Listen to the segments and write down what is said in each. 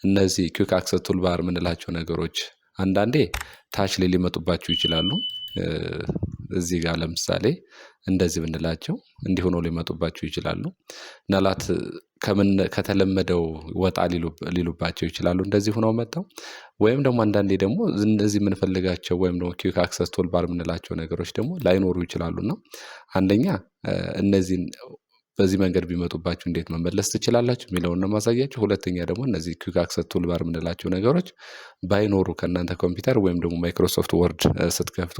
እነዚህ ኩዊክ አክሰስ ቱልባር የምንላቸው ነገሮች አንዳንዴ ታች ላይ ሊመጡባችሁ ይችላሉ። እዚህ ጋር ለምሳሌ እንደዚህ ብንላቸው እንዲህ ሆኖ ሊመጡባችሁ ይችላሉ። ምናልባት ከተለመደው ወጣ ሊሉባቸው ይችላሉ እንደዚህ ሆነው መጥተው። ወይም ደግሞ አንዳንዴ ደግሞ እነዚህ የምንፈልጋቸው ወይም ደግሞ ኩዊክ አክሰስ ቱልባር የምንላቸው ነገሮች ደግሞ ላይኖሩ ይችላሉና አንደኛ እነዚህን በዚህ መንገድ ቢመጡባችሁ እንዴት መመለስ ትችላላችሁ የሚለውን ነው ማሳያችሁ። ሁለተኛ ደግሞ እነዚህ ኩዊክ አክሰስ ቱልባር የምንላቸው ነገሮች ባይኖሩ ከእናንተ ኮምፒውተር ወይም ደግሞ ማይክሮሶፍት ወርድ ስትከፍቱ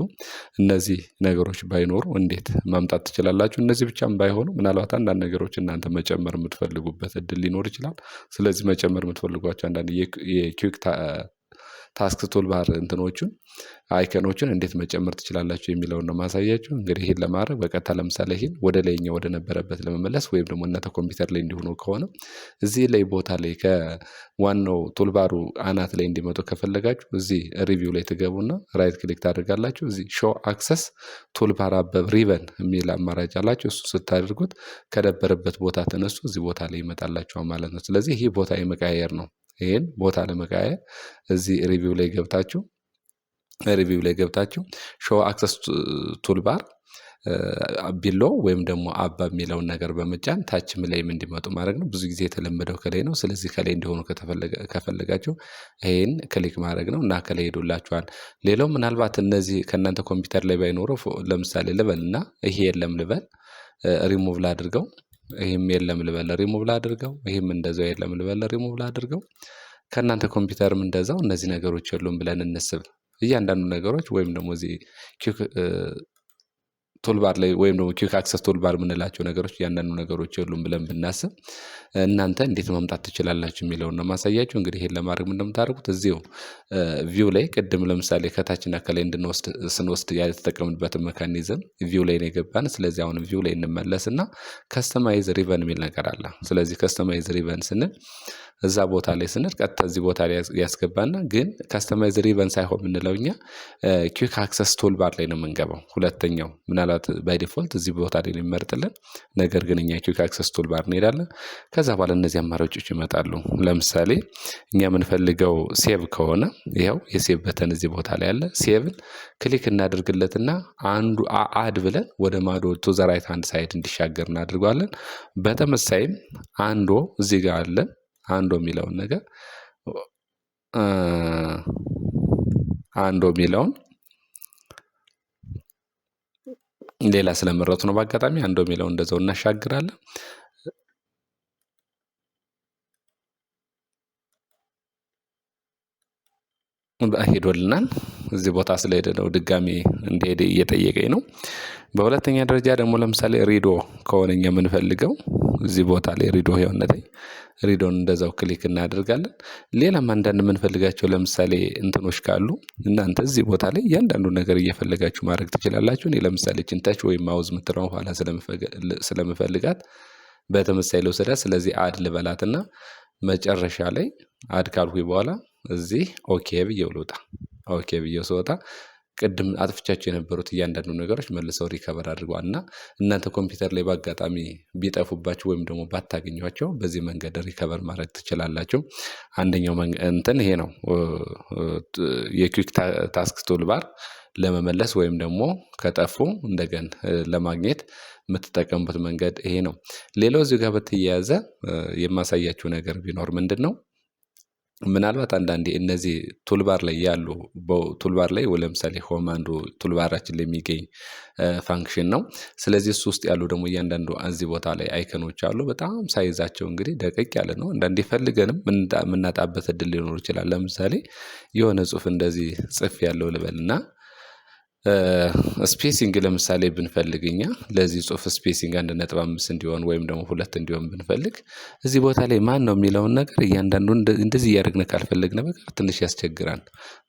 እነዚህ ነገሮች ባይኖሩ እንዴት ማምጣት ትችላላችሁ። እነዚህ ብቻም ባይሆኑ ምናልባት አንዳንድ ነገሮች እናንተ መጨመር የምትፈልጉበት እድል ሊኖር ይችላል። ስለዚህ መጨመር የምትፈልጓቸው አንዳንድ የኩዊክ ታስክ ቱልባር እንትኖቹን አይከኖችን እንዴት መጨመር ትችላላችሁ የሚለውን ነው ማሳያችሁ። እንግዲህ ይሄን ለማድረግ በቀጥታ ለምሳሌ ይሄን ወደ ላይኛው ወደ ነበረበት ለመመለስ ወይም ደግሞ እናንተ ኮምፒውተር ላይ እንዲሆኑ ከሆነ እዚህ ላይ ቦታ ላይ ከዋናው ቱልባሩ አናት ላይ እንዲመጡ ከፈለጋችሁ እዚህ ሪቪው ላይ ትገቡና ራይት ክሊክ ታደርጋላችሁ። እዚህ ሾው አክሰስ ቱልባር አበብ ሪበን የሚል አማራጭ አላችሁ። እሱ ስታደርጉት ከነበረበት ቦታ ተነስቶ እዚህ ቦታ ላይ ይመጣላችኋል ማለት ነው። ስለዚህ ይሄ ቦታ የመቀያየር ነው። ይሄን ቦታ ለመቀያየር እዚህ ሪቪው ላይ ገብታችሁ ሾው አክሰስ ቱልባር ቢሎ ወይም ደግሞ አባ የሚለውን ነገር በመጫን ታችም ላይም እንዲመጡ ማድረግ ነው። ብዙ ጊዜ የተለመደው ከላይ ነው። ስለዚህ ከላይ እንዲሆኑ ከፈለጋችሁ ይሄን ክሊክ ማድረግ ነው እና ከላይ ሄዱላችኋል። ሌላው ምናልባት እነዚህ ከእናንተ ኮምፒውተር ላይ ባይኖረው ለምሳሌ ልበልና ይሄ የለም ልበል፣ ሪሙቭ ላድርገው። ይሄም የለም ልበል ሪሙቭ ላድርገው። ይሄም እንደዛው የለም ልበል ሪሙቭ ላድርገው። ከእናንተ ኮምፒውተርም እንደዛው እነዚህ ነገሮች የሉም ብለን እንስብ። እያንዳንዱ ነገሮች ወይም ደግሞ እዚህ ቱልባር ላይ ወይም ደግሞ ኩዊክ አክሰስ ቱልባር የምንላቸው ነገሮች እያንዳንዱ ነገሮች የሉም ብለን ብናስብ እናንተ እንዴት ማምጣት ትችላላችሁ የሚለውን ነው ማሳያችሁ። እንግዲህ ይሄን ለማድረግ እንደምታደርጉት እዚሁ ቪው ላይ ቅድም ለምሳሌ ከታችና ከላይ ስንወስድ ያልተጠቀምንበትን መካኒዝም ቪው ላይ ነው የገባን። ስለዚህ አሁን ቪው ላይ እንመለስና ከስተማይዝ ሪቨን የሚል ነገር አለ። ስለዚህ ከስተማይዝ ሪቨን ስንል እዛ ቦታ ላይ ስንል ቀጥታ እዚህ ቦታ ላይ ያስገባና ግን ከስተማይዝ ሪቨን ሳይሆን የምንለው እኛ ኩዊክ አክሰስ ቱልባር ላይ ነው የምንገባው። ሁለተኛው ምናልባት ባይ ዲፎልት እዚህ ቦታ ላይ የሚመርጥልን ነገር ግን እኛ ኩዊክ አክሰስ ቱልባር እንሄዳለን። ከዛ በኋላ እነዚህ አማራጮች ይመጣሉ። ለምሳሌ እኛ የምንፈልገው ሴቭ ከሆነ ይኸው የሴቭ በተን እዚህ ቦታ ላይ አለ። ሴቭን ክሊክ እናድርግለትና አንዱ አድ ብለን ወደ ማዶ ቱ ዘ ራይት ሃንድ ሳይድ እንዲሻገር እናድርጓለን። በተመሳይም አንዶ እዚህ ጋር አለ። አንዶ የሚለውን ነገር አንዶ የሚለውን ሌላ ስለመረጡ ነው በአጋጣሚ አንዶ የሚለውን እንደዛው እናሻግራለን። ሄዶልናል። እዚህ ቦታ ስለሄደ ነው ድጋሚ እንደሄደ እየጠየቀኝ ነው። በሁለተኛ ደረጃ ደግሞ ለምሳሌ ሪዶ ከሆነ እኛ የምንፈልገው እዚህ ቦታ ላይ ሪዶ ይሆንልኝ ሪዶን እንደዛው ክሊክ እናደርጋለን። ሌላም አንዳንድ የምንፈልጋቸው ለምሳሌ እንትኖች ካሉ እናንተ እዚህ ቦታ ላይ እያንዳንዱ ነገር እየፈለጋችሁ ማድረግ ትችላላችሁ። እኔ ለምሳሌ ቺንታች ወይም ማውዝ ምትረው ኋላ ስለምፈልጋት በተመሳሳይ ልውሰዳት። ስለዚህ አድ ልበላትና መጨረሻ ላይ አድ ካልኩኝ በኋላ እዚህ ኦኬ ብዬው ልውጣ። ኦኬ ብዬው ስወጣ ቅድም አጥፍቻቸው የነበሩት እያንዳንዱ ነገሮች መልሰው ሪከቨር አድርገዋል እና እናንተ ኮምፒውተር ላይ በአጋጣሚ ቢጠፉባችሁ ወይም ደግሞ ባታገኟቸው በዚህ መንገድ ሪከቨር ማድረግ ትችላላችሁ። አንደኛው እንትን ይሄ ነው የኩዊክ ታስክ ቱልባር ለመመለስ ወይም ደግሞ ከጠፉ እንደገና ለማግኘት የምትጠቀሙበት መንገድ ይሄ ነው። ሌላው እዚህ ጋር በተያያዘ የማሳያችሁ ነገር ቢኖር ምንድን ነው ምናልባት አንዳንዴ እነዚህ ቱልባር ላይ ያሉ ቱልባር ላይ ለምሳሌ ሆም አንዱ ቱልባራችን ላይ የሚገኝ ፋንክሽን ነው። ስለዚህ እሱ ውስጥ ያሉ ደግሞ እያንዳንዱ እዚህ ቦታ ላይ አይከኖች አሉ። በጣም ሳይዛቸው እንግዲህ ደቀቅ ያለ ነው። አንዳንዴ ፈልገንም የምናጣበት እድል ሊኖር ይችላል። ለምሳሌ የሆነ ጽሁፍ እንደዚህ ጽፍ ያለው ልበልና ስፔሲንግ ለምሳሌ ብንፈልግኛ ለዚህ ጽሁፍ ስፔሲንግ 1.5 እንዲሆን ወይም ደግሞ 2 እንዲሆን ብንፈልግ እዚህ ቦታ ላይ ማን ነው የሚለውን ነገር እያንዳንዱ እንደዚህ እያደረግን ካልፈለግን በቃ ትንሽ ያስቸግራል።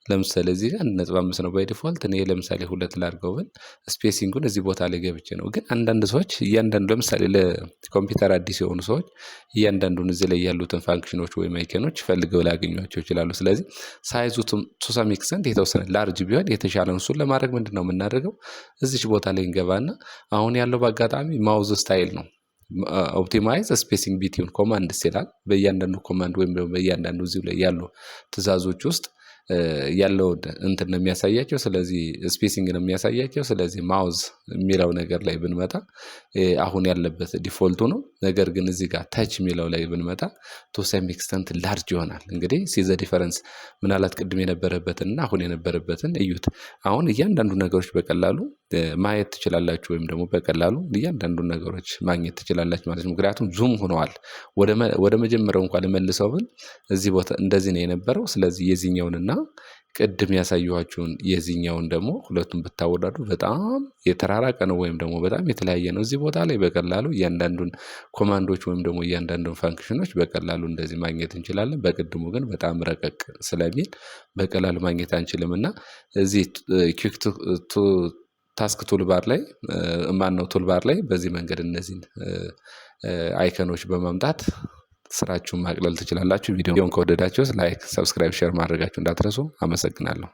ለምሳሌ እዚህ ጋር 1.5 ነው ባይ ዲፎልት። እኔ ለምሳሌ 2 ላድርገው ብል ስፔሲንጉን እዚህ ቦታ ላይ ገብቼ ነው። ግን አንዳንድ ሰዎች እያንዳንዱ ለምሳሌ ለኮምፒውተር አዲስ የሆኑ ሰዎች እያንዳንዱን እዚህ ላይ ያሉትን ፋንክሽኖች ወይም አይከኖች ፈልገው ላገኟቸው ይችላሉ። ስለዚህ ሳይዙ ቱ ሰም ኤክስተንት የተወሰነ ላርጅ ቢሆን የተሻለ እሱን ለማድረግ ምንድነው የምናደርገው እዚች ቦታ ላይ እንገባና አሁን ያለው በአጋጣሚ ማውዝ ስታይል ነው። ኦፕቲማይዝ ስፔሲንግ ቢትዊን ኮማንድስ ይላል። በእያንዳንዱ ኮማንድ ወይም ደግሞ በእያንዳንዱ እዚሁ ላይ ያሉ ትእዛዞች ውስጥ ያለውን እንትን ነው የሚያሳያቸው። ስለዚህ ስፔሲንግ ነው የሚያሳያቸው። ስለዚህ ማውዝ የሚለው ነገር ላይ ብንመጣ አሁን ያለበት ዲፎልቱ ነው። ነገር ግን እዚህ ጋር ታች የሚለው ላይ ብንመጣ ቱ ሰም ኤክስተንት ላርጅ ይሆናል። እንግዲህ ሲዘ ዲፈረንስ ምናልባት ቅድም የነበረበትንና አሁን የነበረበትን እዩት። አሁን እያንዳንዱ ነገሮች በቀላሉ ማየት ትችላላችሁ፣ ወይም ደግሞ በቀላሉ እያንዳንዱ ነገሮች ማግኘት ትችላላችሁ ማለት ነው። ምክንያቱም ዙም ሆነዋል። ወደ መጀመሪያው እንኳን ልመልሰው ብል እዚህ ቦታ እንደዚህ ነው የነበረው። ስለዚህ የዚህኛውንና ቅድም ያሳየኋችሁን የዚህኛውን ደግሞ ሁለቱን ብታወዳዱ በጣም የተራራቀ ነው፣ ወይም ደግሞ በጣም የተለያየ ነው። እዚህ ቦታ ላይ በቀላሉ እያንዳንዱን ኮማንዶች ወይም ደግሞ እያንዳንዱን ፋንክሽኖች በቀላሉ እንደዚህ ማግኘት እንችላለን። በቅድሙ ግን በጣም ረቀቅ ስለሚል በቀላሉ ማግኘት አንችልም እና እዚህ ኩዊክ ታስክ ቱልባር ላይ ቱልባር ላይ በዚህ መንገድ እነዚህን አይከኖች በማምጣት ስራችሁን ማቅለል ትችላላችሁ። ቪዲዮውን ከወደዳችሁት ላይክ፣ ሰብስክራይብ፣ ሼር ማድረጋችሁ እንዳትረሱ። አመሰግናለሁ።